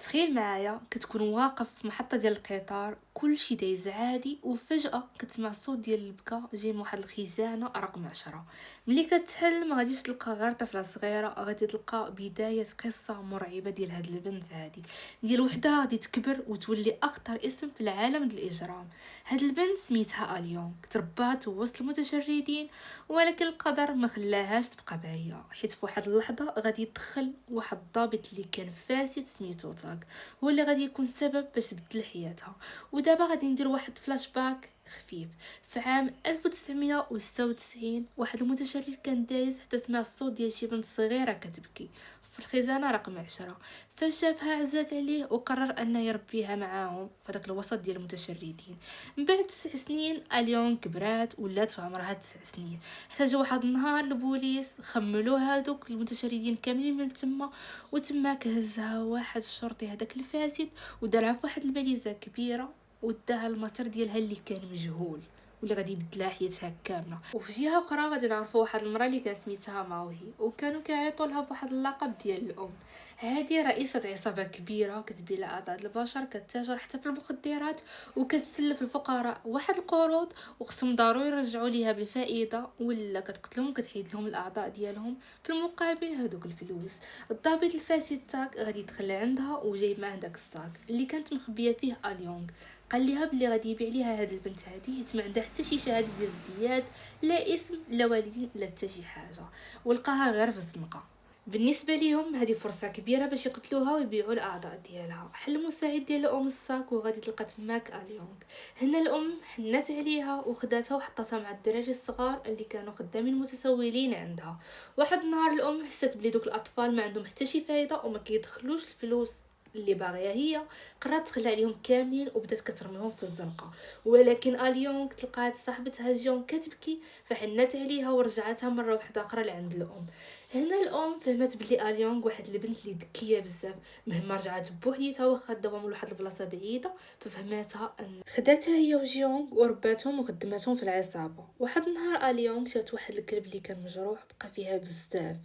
تخيل معايا كتكون واقف في محطة ديال القطار، كلشي دايز عادي وفجأة كتسمع صوت ديال البكا جاي من واحد الخزانة رقم 10. ملي كتحل ما غاديش تلقى غير طفلة صغيرة، غادي تلقى بداية قصة مرعبة ديال هاد البنت هادي، ديال وحدة غادي تكبر وتولي اخطر اسم في العالم ديال الاجرام. هاد البنت سميتها اليون، تربات وسط المتشردين، ولكن القدر ما خلاهاش تبقى بعيدة، حيت في واحد اللحظة غادي يدخل واحد الضابط اللي كان فاسد سميتو تاك، هو اللي غادي يكون سبب باش تبدل حياتها. ودابا غادي ندير واحد فلاش باك خفيف. في عام 1996 واحد المتشرد كان دايز حتى سمع الصوت ديال شي بنت صغيره كتبكي في الخزانه رقم 10. فاش شافها عزات عليه وقرر انه يربيها معاهم في داك الوسط ديال المتشردين. من بعد 9 سنين اليون كبرات ولات في عمرها 9 سنين، حتى جا واحد النهار البوليس خملوا هادوك المتشردين كاملين من تما، وتماك هزها واحد الشرطي هداك الفاسد ودارها في واحد الباليزه كبيره وداها المصير ديالها اللي كان مجهول، واللي غادي يبدلها حياتها كامله. وفي جهه اخرى غادي نعرفوا واحد المراه اللي كان سميتها ماوهي، وكانوا كيعيطوا لها بواحد اللقب ديال الام. هذه رئيسه عصابه كبيره كتبيع اعضاء البشر، كتتاجر حتى في المخدرات، وكتسلف الفقراء واحد القروض وخصهم ضروري يرجعوا ليها بالفائده، ولا كتقتلهم وكتحيد لهم الاعضاء ديالهم في المقابل هذوك الفلوس. الضابط الفاسد تاك غادي يدخل عندها وجايب معاه داك الصاك اللي كانت مخبيه فيه اليونغ. قال لها بلي غادي يبيع ليها هاد البنت هادي حيت ما عندها حتى شي شهاده ديال ازدياد، لا اسم لا والدين لا حتى شي حاجه، ولقاها غير في الزنقه. بالنسبه ليهم هذه فرصه كبيره باش يقتلوها ويبيعوا الاعضاء ديالها. حل المساعد ديال الام الساك وغادي تلقى تماك اليونغ. هنا الام حنات عليها وخداتها وحطتها مع الدراري الصغار اللي كانوا خدامين متسولين عندها. واحد النهار الام حست بلي دوك الاطفال ما عندهم حتى شي فايده وما كيدخلوش الفلوس اللي باغيه هي. قررت تخلى عليهم كاملين وبدات كترميهم في الزنقه، ولكن اليونغ تلقات صاحبتها جون كتبكي فحنات عليها ورجعتها مره واحده اخرى لعند الام. هنا الام فهمت بلي اليونغ واحد البنت اللي ذكيه بزاف، مهما رجعت بوحديتها واخا داوهم لواحد البلاصه بعيده ففهماتها ان خداتها هي وجيونغ ورباتهم وخدماتهم في العصابه. واحد النهار اليونغ شافت واحد الكلب اللي كان مجروح بقى فيها بزاف،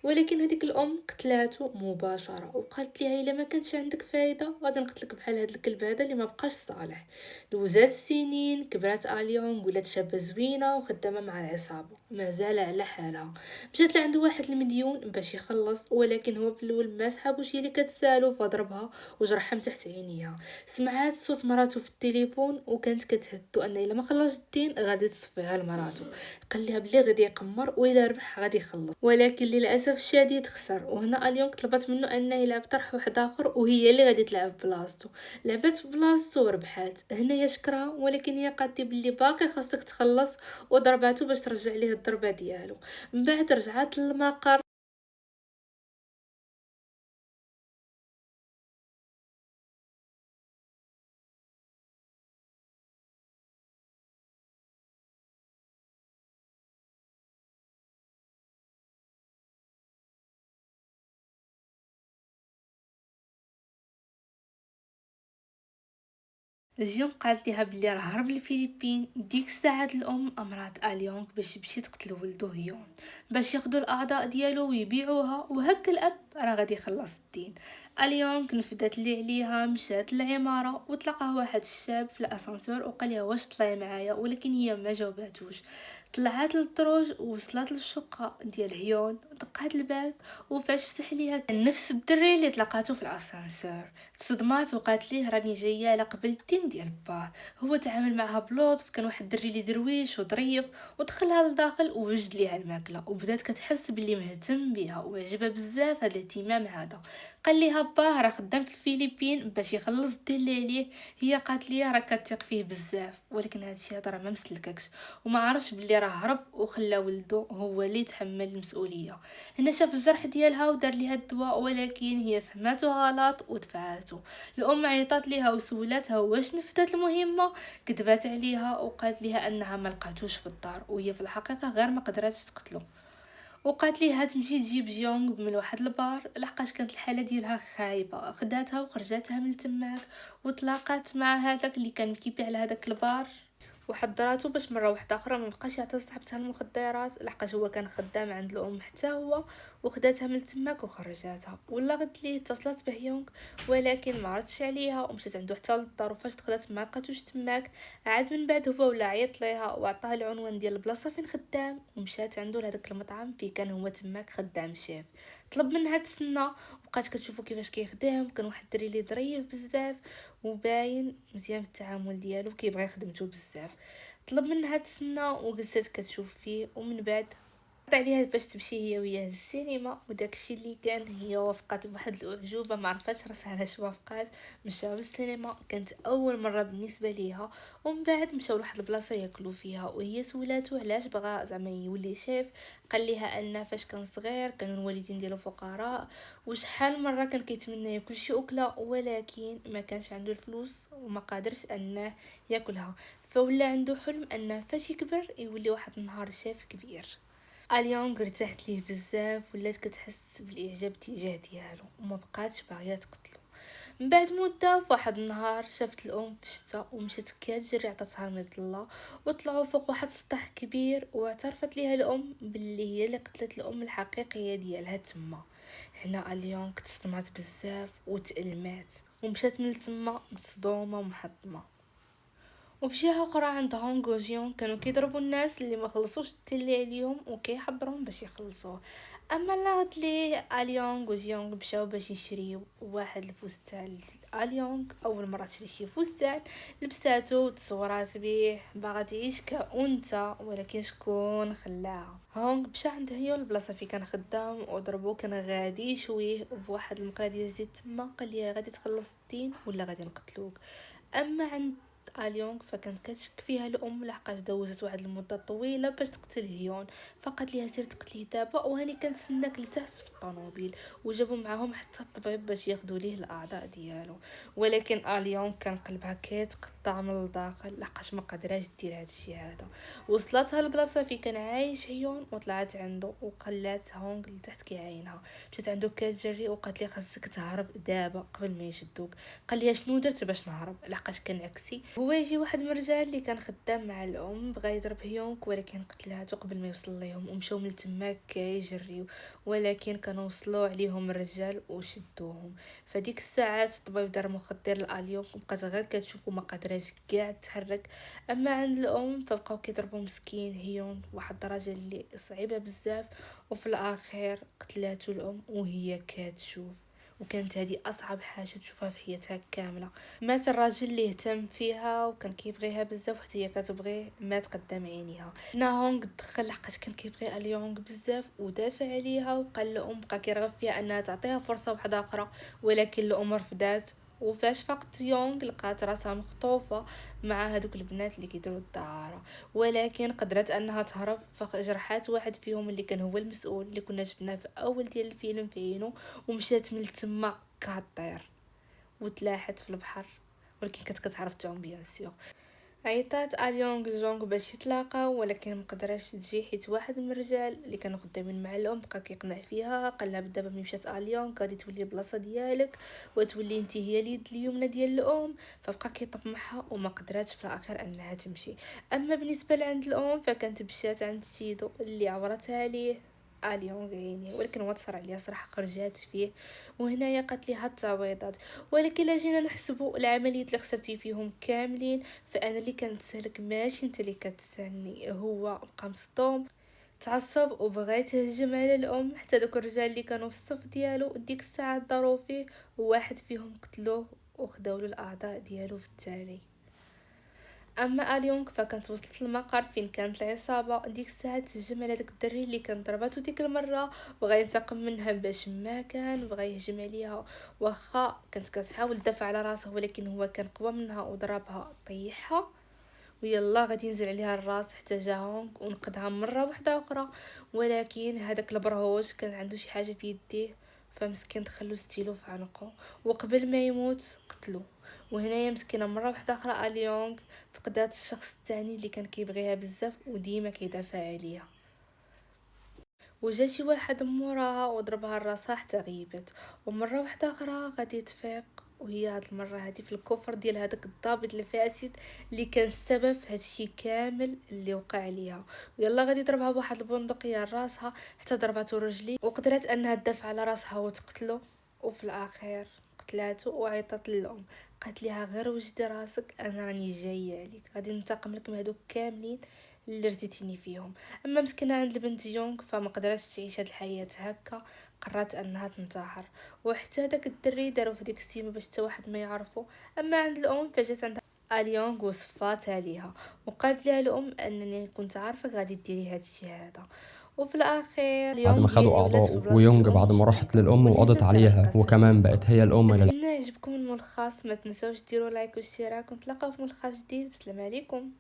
ولكن هذيك الام قتلاتو مباشره وقالت ليها الا ما كانش عندك فايده غادي نقتلك بحال هذا الكلب هذا اللي ما بقاش صالح. دوزات السنين كبرات اليونغ ولات شابه زوينه وخدامه مع العصابه مازال على حالها. مشات لعند واحد المديون باش يخلص، ولكن هو في الاول ما سحابوش هي اللي كتسالو فضربها وجرحها من تحت عينيها. سمعات صوت مراته في التليفون وكانت كتهدو ان الا ما خلص الدين غادي تصفيها لمراته. قال لها بلي غادي يقمر والا ربح غادي يخلص، ولكن للاسف الشديد خسر. وهنا اليون طلبت منه انه يلعب طرح واحد اخر وهي اللي غادي تلعب بلاصتو. لعبت بلاصتو وربحات. هنا هي شكرها ولكن هي قالت بلي باقي خاصك تخلص، وضرباتو باش ترجع ليه الضربه ديالو. من بعد رجعت للمقر. جيون قالت لها بلي راه هرب للفلبين. ديك الساعه الام امرات اليونغ باش تمشي تقتل ولدو هيون باش ياخدوا الاعضاء ديالو ويبيعوها، وهكا الاب راه غادي يخلص الدين. اليونغ نفدات اللي عليها، مشات للعماره وتلقاه واحد الشاب في الاسانسور وقال لها واش طلعي معايا، ولكن هي ما جاوباتوش. طلعت للدروج ووصلت للشقه ديال هيون، دقات الباب وفاش فتح ليها كان نفس الدري اللي تلاقاتو في الاسانسور. تصدمات وقالت ليه راني جايه على قبل الدين ديال باه. هو تعامل معها بلطف، كان واحد الدري اللي درويش وظريف، ودخلها لداخل ووجد ليها الماكله وبدات كتحس باللي مهتم بها وعجبها بزاف هذا الاهتمام هذا. قال ليها باه راه خدام في الفلبين باش يخلص الدين اللي عليه. هي قالت ليه راه كتثق فيه بزاف، ولكن هذا الشيء هذا راه ما مسلككش وما عرفش باللي راه هرب وخلى ولده هو اللي يتحمل المسؤوليه. هنا شاف الجرح ديالها ودار ليها الدواء، ولكن هي فهمته غلط ودفعته. الام عيطات ليها وسولاتها واش نفذت المهمه، كذبات عليها وقالت ليها انها ما لقاتوش في الدار، وهي في الحقيقه غير ما قدراتش تقتله. وقالت ليها تمشي تجيب جيونغ من واحد البار لحقاش كانت الحاله ديالها خايبه. خداتها وخرجاتها من تماك وتلاقات مع هذاك اللي كان كيبيع على هذاك البار، وحضراتو باش مره واحده اخرى ما يبقاش يعطي صاحبتها المخدرات، لحقاش هو كان خدام عند الام حتى هو، وخداتها من تماك وخرجاتها. ولا غد ليه اتصلت به يونغ ولكن ما عرضتش عليها ومشات عنده حتى للدار، وفاش دخلت ما لقاتوش تماك. عاد من بعد هو ولا عيط ليها وعطاها العنوان ديال البلاصه فين خدام، ومشات عنده لهداك المطعم فين كان هو تماك خدام شيف. طلب منها تسنى، بقات كتشوفو كيفاش كيخدم. كان واحد الدري اللي ظريف بزاف وباين مزيان بالتعامل ديالو، كيبغي خدمته بزاف. طلب منها تسنى وجلست كتشوف فيه، ومن بعد عرض عليها باش تمشي هي وياه للسينما. وداكشي اللي كان هي وافقات بواحد الاعجوبه، ما عرفتش راسها علاش وافقات. مشاو للسينما، كانت اول مره بالنسبه ليها. ومن بعد مشاو لواحد البلاصه ياكلوا فيها، وهي سولاتو علاش بغى زعما يولي شيف. قال لها ان فاش كان صغير كانوا الوالدين ديالو فقراء، وشحال مره كان كيتمنى ياكل شي اكله ولكن ما كانش عنده الفلوس وما قادرش انه ياكلها. فولا عنده حلم انه فاش يكبر يولي واحد النهار شيف كبير. اليونغ ارتاحت ليه بزاف، ولات كتحس بالاعجاب تجاه ديالو وما بقاتش باغيه تقتلو. من بعد مده فواحد النهار شافت الام في الشتا ومشات كتجري، عطاتها الميض الله. وطلعوا فوق واحد السطح كبير، واعترفت ليها الام باللي هي اللي قتلت الام الحقيقيه ديالها تما. هنا اليونغ تصدمات بزاف وتألمات، ومشات من تما مصدومه ومحطمه. وفي جهه اخرى عند هونغ وجيون كانوا كيضربوا الناس اللي ما خلصوش الدين اللي عليهم وكيحضرهم باش يخلصوه. اما لاغد لي اليونغ وجيونغ مشاو باش يشريو واحد الفستان. اليونغ اول مره تشري شي فستان لبساتو وتصورات بيه، باغا تعيش كأنثى، ولكن شكون خلاها؟ هونغ مشى عند هيو البلاصه فين كان خدام وضربو. كان غادي يشويه بواحد المقله ديال الزيت تما، قال لي غادي تخلص الدين ولا غادي نقتلوك. اما عند اليونغ فكانت كتشك فيها الام، لحقاش دوزت واحد المده طويله باش تقتل هيون. فقالت ليها سير تقتليه دابا وهاني كنتسناك لتحت في الطوموبيل. وجابوا معاهم حتى الطبيب باش ياخذوا ليه الاعضاء ديالو. ولكن اليونغ كان قلبها كيتقطع من الداخل، لحقاش ما قدراش دير هذا الشيء هذا. وصلتها لبلاصه فين كان عايش هيون وطلعت عنده وخلات هونغ لتحت كيعاينها. مشات عنده كتجري وقالت لي خاصك تهرب دابا قبل ما يشدوك. قال لي شنو درت باش نهرب، لحقاش كان عكسي. هو يجي واحد من الرجال اللي كان خدام مع الام بغى يضرب هيونغ ولكن قتلاتو قبل ما يوصل ليهم، ومشاو من تماك كيجريو. ولكن كانوا وصلوا عليهم الرجال وشدوهم. فديك الساعات الطبيب دار مخدر لاليونغ وبقات غير كتشوف وما قادراش كاع تحرك. اما عند الام فبقاو كيضربوا مسكين هيونغ واحد الدرجه اللي صعيبه بزاف. وفي الاخير قتلاتو الام وهي كتشوف. وكانت هذه اصعب حاجه تشوفها في حياتها كامله. مات الراجل اللي اهتم فيها وكان كيبغيها بزاف وحتى هي كتبغيه، مات قدام عينيها. هنا هونغ دخل لحقاش كان كيبغي اليونغ بزاف ودافع عليها، وقال الام بقى كيرغب فيها انها تعطيها فرصه واحده اخرى، ولكن الام رفضات. وفاش فقت يونغ لقات راسها مخطوفه مع هذوك البنات اللي كيديروا الدعاره. ولكن قدرت انها تهرب، فجرحات واحد فيهم اللي كان هو المسؤول اللي كنا شفناه في اول ديال الفيلم فينو، ومشات من تما كطير وتلاحت في البحر. ولكن كانت كتعرف تعوم بيان سيغ. عيطات اليونغ لجونغ باش يتلاقاو ولكن مقدراش تجي، حيت واحد من الرجال اللي كانوا خدامين مع الام بقى كيقنع فيها. قال لها دابا ملي مشات اليونغ غادي تولي بلاصه ديالك وتولي انت هي اليد اليمنى ديال الام. فبقى كيطمعها وما قدراتش في الاخير انها تمشي. اما بالنسبه لعند الام فكانت مشات عند تيدو اللي عورتها ليه اليونغ يعني، ولكن هو تصر عليها صراحه خرجات فيه. وهنايا قالت لي هاد التعويضات. ولكن لا جينا نحسبوا العمليات اللي خسرتي فيهم كاملين، فانا اللي كنتسالك ماشي انت اللي كتسالني. هو بقى مصدوم تعصب وبغى يتهجم على الام، حتى دوك الرجال اللي كانوا في الصف ديالو ديك الساعه ضروا فيه، وواحد فيهم قتلوه وخداو له الاعضاء ديالو في التالي. اما اليونغ فكانت وصلت للمقر فين كانت العصابه ديك الساعه تهجم على داك الدري اللي كان ضرباتو ديك المره، وبغى ينتقم منها باش ما كان بغى يهجم عليها. واخا كانت كتحاول تدافع على راسها ولكن هو كان قوى منها وضربها طيحها. ويلا غادي ينزل عليها الراس حتى جا هونغ ونقذها مره واحده اخرى. ولكن هذاك البرهوش كان عنده شي حاجه في يديه، فمسكين دخلو ستيلو في عنقه وقبل ما يموت قتلو. وهنايا مسكينه مره واحده اخرى اليونغ فقدات الشخص الثاني اللي كان كيبغيها بزاف وديما كيدافع عليها. وجا واحد موراها وضربها راسها حتى غيبت. ومره واحده اخرى غادي تفيق وهي هاد المره هادي في الكفر ديال هذاك الضابط الفاسد اللي كان السبب في هادشي كامل اللي وقع عليها. ويلا غادي ضربها بواحد البندقيه لراسها حتى ضرباتو رجلي، وقدرت انها تدافع على راسها وتقتلو. وفي الاخير قتلاتو وعيطت للام، قالت ليها غير وجدي راسك انا راني جايه عليك، غادي ننتقم لك من هادوك كاملين اللي رزيتيني فيهم. اما مسكينه عند البنت يونغ فما قدرتش تعيش هاد الحياه هكا، قررت انها تنتحر. وحتى داك الدري داروا في ديك السيمه باش حتى واحد ما يعرفو. اما عند الام فجات عندها اليونغ وصفات عليها وقالت لها الام انني كنت عارفه غادي ديري هادشي هذا. وفي الاخير بعد ما اليونغ خدوا يعني ولات في أعضاء، بلاصه ويونغ الام بعد ما باش راحت تاكل. للأم وهنا وقضت تنتهي عليها القصه وكمان ديالنا. بقت هي الأم نتمنى يعجبكم الملخص، ما تنساوش ديروا لايك واشتراك، ونتلاقاو في ملخص جديد. بسلام عليكم.